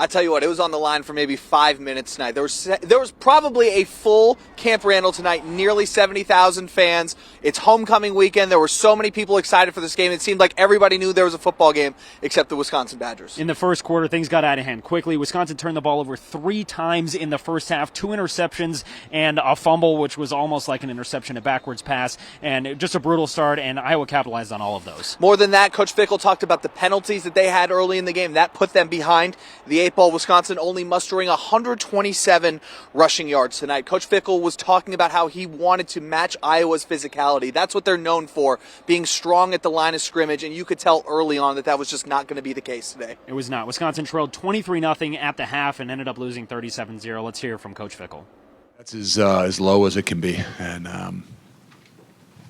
I tell you what, it was on the line for maybe 5 minutes tonight. There was probably a full Camp Randall tonight, nearly 70,000 fans. It's homecoming weekend. There were so many people excited for this game. It seemed like everybody knew there was a football game except the Wisconsin Badgers. In the first quarter, things got out of hand quickly. Wisconsin turned the ball over 3 times in the first half, 2 interceptions and a fumble, which was almost like an interception, a backwards pass, and just a brutal start, and Iowa capitalized on all of those. More than that, Coach Fickle talked about the penalties that they had early in the game. That put them behind the 8-ball. Wisconsin only mustering 127 rushing yards tonight. Coach Fickle was talking about how he wanted to match Iowa's physicality. That's what they're known for, being strong at the line of scrimmage, and you could tell early on that was just not going to be the case today. It was not. Wisconsin trailed 23-0 at the half and ended up losing 37-0. Let's hear from Coach Fickle. That's as low as it can be, and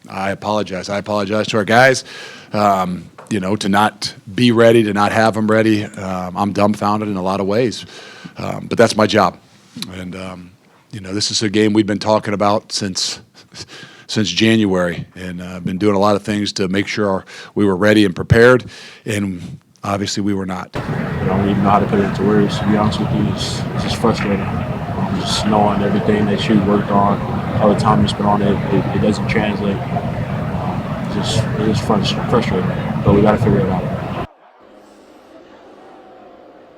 I apologize. I apologize to our guys. To not be ready, to not have them ready. I'm dumbfounded in a lot of ways, but that's my job. And this is a game we've been talking about since January, and I've been doing a lot of things to make sure we were ready and prepared, and obviously we were not. I don't even know how to put it into words. To be honest with you, it's just frustrating. Just knowing everything that you worked on, all the time you spent on it, it doesn't translate. It's just frustrating, but we got to figure it out.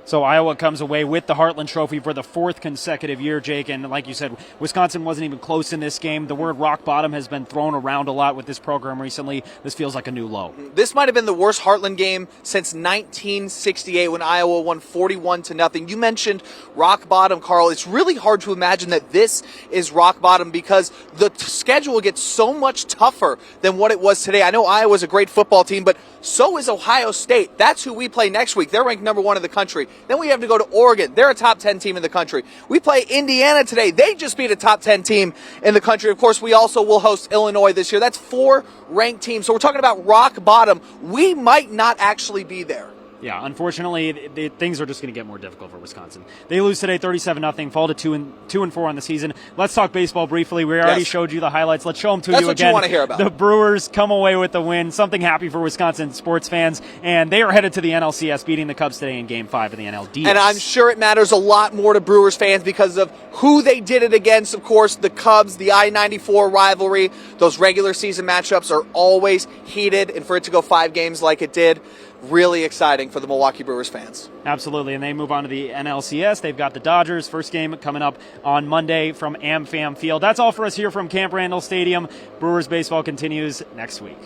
So Iowa comes away with the Heartland Trophy for the 4th consecutive year, Jake. And like you said, Wisconsin wasn't even close in this game. The word rock bottom has been thrown around a lot with this program recently. This feels like a new low. This might have been the worst Heartland game since 1968 when Iowa won 41-0. You mentioned rock bottom, Karl. It's really hard to imagine that this is rock bottom because the schedule gets so much tougher than what it was today. I know Iowa's a great football team, but so is Ohio State. That's who we play next week. They're ranked number 1 in the country. Then we have to go to Oregon. They're a top 10 team in the country. We play Indiana today. They just beat a top 10 team in the country. Of course, we also will host Illinois this year. That's 4 ranked teams. So we're talking about rock bottom. We might not actually be there. Yeah, unfortunately, things are just going to get more difficult for Wisconsin. They lose today 37-0, fall to 2-4 on the season. Let's talk baseball briefly. We already showed you the highlights. Let's show them to you again. That's what you want to hear about. The Brewers come away with the win. Something happy for Wisconsin sports fans. And they are headed to the NLCS, beating the Cubs today in Game 5 of the NLDS. And I'm sure it matters a lot more to Brewers fans because of who they did it against. Of course, the Cubs, the I-94 rivalry. Those regular season matchups are always heated. And for it to go 5 games like it did, really exciting for the Milwaukee Brewers fans. Absolutely, and they move on to the NLCS. They've got the Dodgers. First game coming up on Monday from AmFam Field. That's all for us here from Camp Randall Stadium. Brewers baseball continues next week.